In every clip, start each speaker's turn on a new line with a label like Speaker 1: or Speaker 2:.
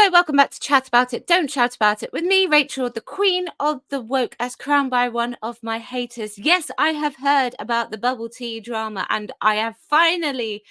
Speaker 1: Hello, welcome back to Chat About It, Don't Shout About It with me, Rachel, the queen of the woke, as crowned by one of my haters. Yes, I have heard about the bubble tea drama and I have finally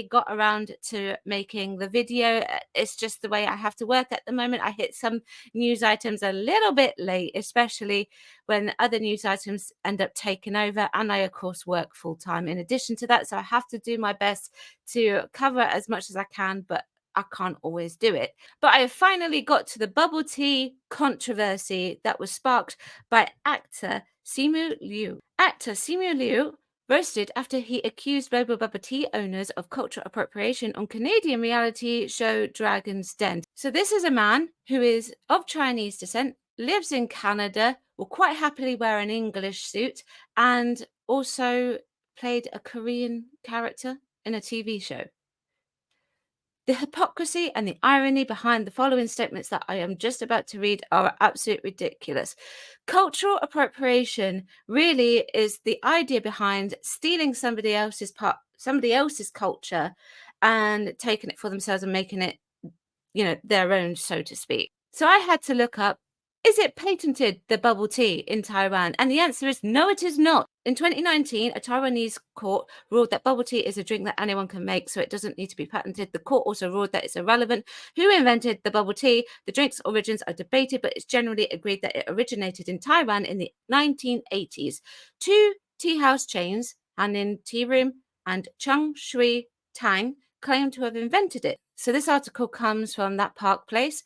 Speaker 1: got around to making the video. It's just the way I have to work at the moment. I hit some news items a little bit late, especially when other news items end up taking over, and I of course work full time in addition to that, so I have to do my best to cover as much as I can, but I can't always do it. But I have finally got to the bubble tea controversy that was sparked by actor Simu Liu. Actor Simu Liu roasted after he accused global bubble tea owners of cultural appropriation on Canadian reality show Dragon's Den. So this is a man who is of Chinese descent, lives in Canada, will quite happily wear an English suit, and also played a Korean character in a TV show. The hypocrisy and the irony behind the following statements that I am just about to read are absolutely ridiculous. Cultural appropriation really is the idea behind stealing somebody else's culture and taking it for themselves and making it, their own, so to speak. So I had to look up, is it patented, the bubble tea in Taiwan? And the answer is no, it is not. In 2019, a Taiwanese court ruled that bubble tea is a drink that anyone can make, so it doesn't need to be patented. The court also ruled that it's irrelevant who invented the bubble tea. The drink's origins are debated, but it's generally agreed that it originated in Taiwan in the 1980s. Two tea house chains, Hanin Tea Room and Chung Shui Tang, claim to have invented it. So this article comes from that Park Place.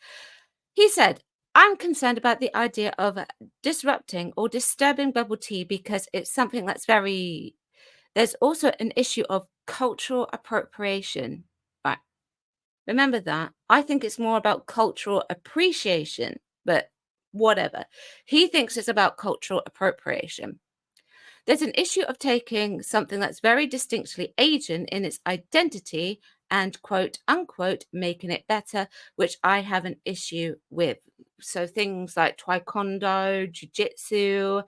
Speaker 1: He said, I'm concerned about the idea of disrupting or disturbing bubble tea because it's something that's there's also an issue of cultural appropriation. Right. Remember that. I think it's more about cultural appreciation, but whatever. He thinks it's about cultural appropriation. There's an issue of taking something that's very distinctly Asian in its identity and quote unquote making it better, which I have an issue with. So things like taekwondo, jiu-jitsu,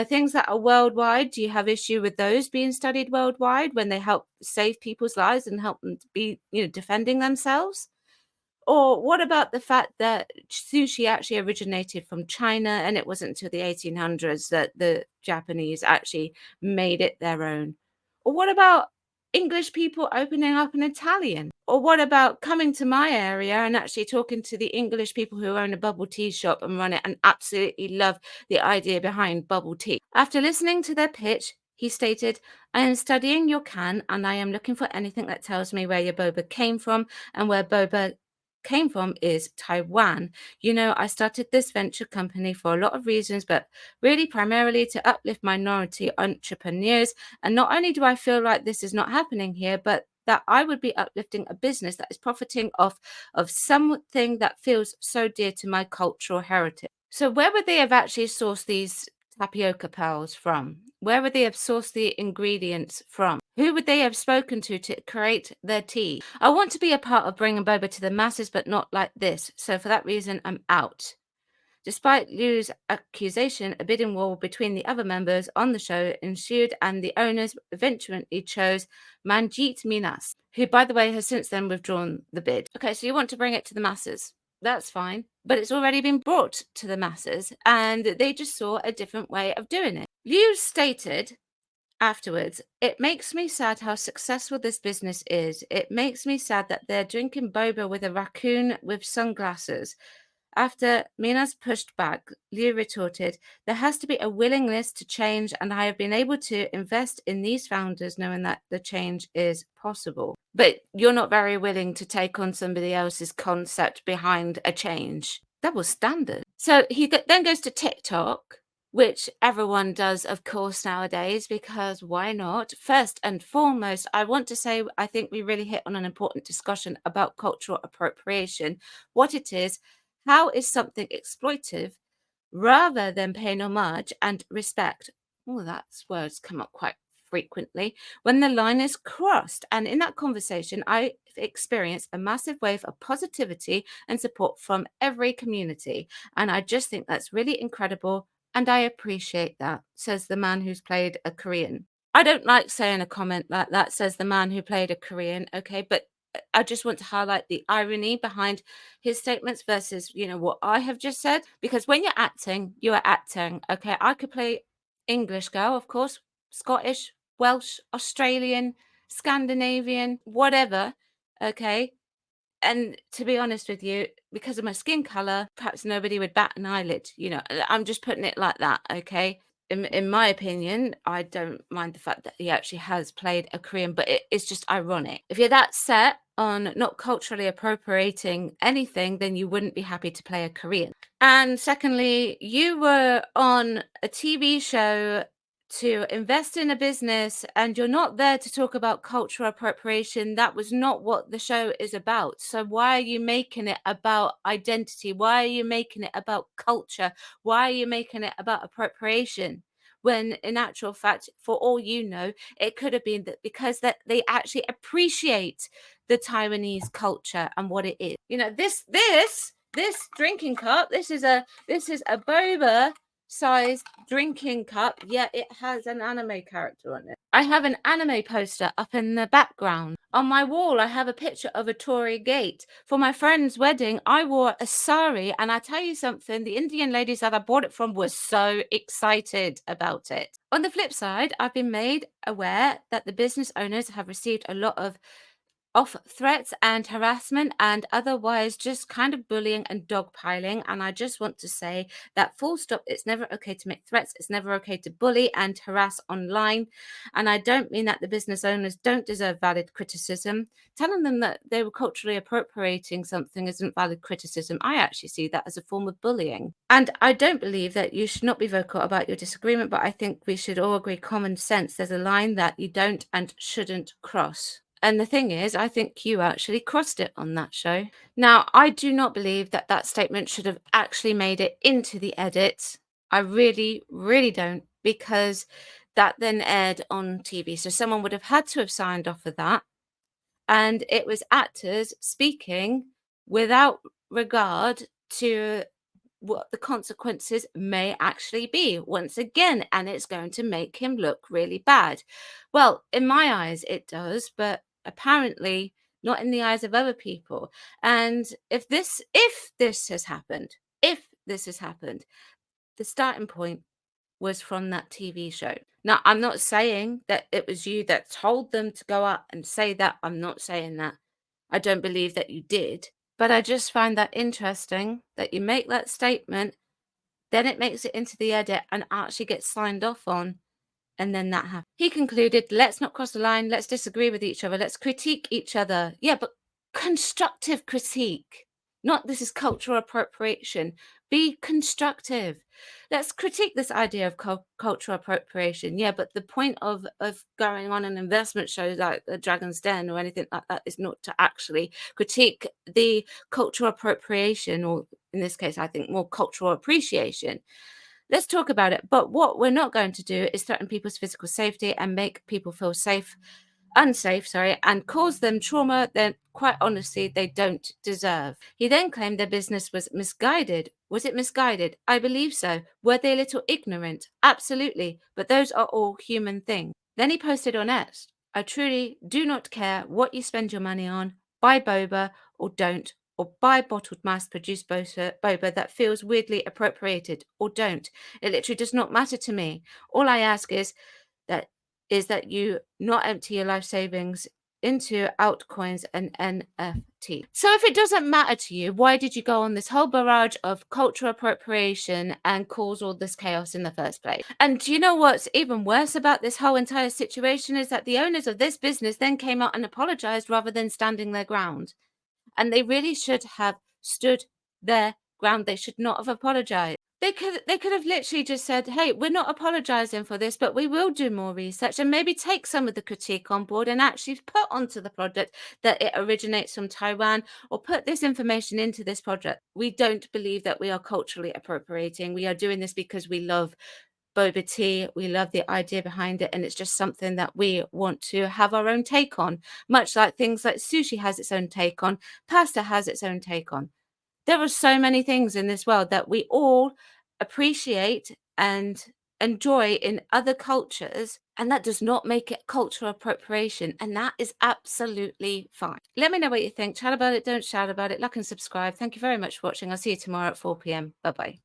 Speaker 1: things that are worldwide. Do you have issue with those being studied worldwide when they help save people's lives and help them to be, defending themselves? Or what about the fact that sushi actually originated from China and it wasn't until the 1800s that the Japanese actually made it their own? Or what about English people opening up an Italian? Or what about coming to my area and actually talking to the English people who own a bubble tea shop and run it and absolutely love the idea behind bubble tea? After listening to their pitch, he stated, I am studying your can and I am looking for anything that tells me where your boba came from, and where boba came from is Taiwan. I started this venture company for a lot of reasons, but really primarily to uplift minority entrepreneurs. And not only do I feel like this is not happening here, but that I would be uplifting a business that is profiting off of something that feels so dear to my cultural heritage. So where would they have actually sourced these tapioca pearls from? Where would they have sourced the ingredients from? Who would they have spoken to create their tea? I want to be a part of bringing boba to the masses, but not like this. So for that reason, I'm out. Despite Liu's accusation, a bidding war between the other members on the show ensued, and the owners eventually chose Manjit Minas, who, by the way, has since then withdrawn the bid. Okay, so you want to bring it to the masses. That's fine. But it's already been brought to the masses, and they just saw a different way of doing it. Liu stated afterwards, it makes me sad how successful this business is. It makes me sad that they're drinking boba with a raccoon with sunglasses. After Minas pushed back, Liu retorted, there has to be a willingness to change, and I have been able to invest in these founders knowing that the change is possible. But you're not very willing to take on somebody else's concept behind a change. Double standard. So he then goes to TikTok, which everyone does, of course, nowadays, because why not? First and foremost, I want to say I think we really hit on an important discussion about cultural appropriation, what it is, how is something exploitive, rather than paying homage and respect. Oh, that's words come up quite frequently when the line is crossed. And in that conversation, I experienced a massive wave of positivity and support from every community. And I just think that's really incredible. And I appreciate that, says the man who's played a Korean. I don't like saying a comment like that, says the man who played a Korean. Okay, but I just want to highlight the irony behind his statements versus, what I have just said. Because when you're acting, you are acting. Okay. I could play English girl, of course, Scottish, Welsh, Australian, Scandinavian, whatever. Okay. And to be honest with you, because of my skin color, perhaps nobody would bat an eyelid. I'm just putting it like that. Okay. In my opinion, I don't mind the fact that he actually has played a Korean, but it's just ironic. If you're that set on not culturally appropriating anything, then you wouldn't be happy to play a Korean. And secondly, you were on a TV show to invest in a business, and you're not there to talk about cultural appropriation. That was not what the show is about. So why are you making it about identity? Why are you making it about culture? Why are you making it about appropriation? When in actual fact, for all you know, it could have been that because that they actually appreciate the Taiwanese culture and what it is. This drinking cup, this is a boba sized drinking cup, yet it has an anime character on it. I have an anime poster up in the background. On my wall, I have a picture of a Tory gate. For my friend's wedding, I wore a sari, and I tell you something, the Indian ladies that I bought it from were so excited about it. On the flip side, I've been made aware that the business owners have received a lot of threats and harassment and otherwise just kind of bullying and dogpiling. And I just want to say that full stop, it's never okay to make threats. It's never okay to bully and harass online. And I don't mean that the business owners don't deserve valid criticism. Telling them that they were culturally appropriating something isn't valid criticism. I actually see that as a form of bullying. And I don't believe that you should not be vocal about your disagreement, but I think we should all agree common sense. There's a line that you don't and shouldn't cross. And the thing is, I think you actually crossed it on that show. Now, I do not believe that that statement should have actually made it into the edit. I really, really don't, because that then aired on TV. So someone would have had to have signed off of that. And it was actors speaking without regard to what the consequences may actually be once again, and it's going to make him look really bad. Well, in my eyes it does, but apparently not in the eyes of other people. And if this has happened, the starting point was from that TV show. Now, I'm not saying that it was you that told them to go out and say that. I'm not saying that. I don't believe that you did. But I just find that interesting that you make that statement, then it makes it into the edit and actually gets signed off on, and then that happened. He concluded, let's not cross the line, let's disagree with each other, let's critique each other. Yeah, but constructive critique. Not this is cultural appropriation. Be constructive. Let's critique this idea of cultural appropriation. Yeah, but the point of going on an investment show like the Dragon's Den or anything like that is not to actually critique the cultural appropriation, or in this case, I think more cultural appreciation. Let's talk about it. But what we're not going to do is threaten people's physical safety and make people feel unsafe, and cause them trauma that, quite honestly, they don't deserve. He then claimed their business was misguided. Was it misguided? I believe so. Were they a little ignorant? Absolutely. But those are all human things. Then he posted on X, I truly do not care what you spend your money on. Buy boba or don't. Or buy bottled mass-produced boba that feels weirdly appropriated, or don't. It literally does not matter to me. All I ask that that you not empty your life savings into altcoins and NFT. So if it doesn't matter to you, why did you go on this whole barrage of cultural appropriation and cause all this chaos in the first place? And do you know what's even worse about this whole entire situation is that the owners of this business then came out and apologized rather than standing their ground. And they really should have stood their ground. They should not have apologized. They could have literally just said, hey, we're not apologizing for this, but we will do more research and maybe take some of the critique on board and actually put onto the project that it originates from Taiwan, or put this information into this project. We don't believe that we are culturally appropriating. We are doing this because we love boba tea. We love the idea behind it, and it's just something that we want to have our own take on, much like things like sushi has its own take on, pasta has its own take on. There are so many things in this world that we all appreciate and enjoy in other cultures, And that does not make it cultural appropriation, and that is absolutely fine. Let me know what you think. Chat about it, don't shout about it. Like and subscribe. Thank you very much for watching. I'll see you tomorrow at 4 p.m. Bye-bye.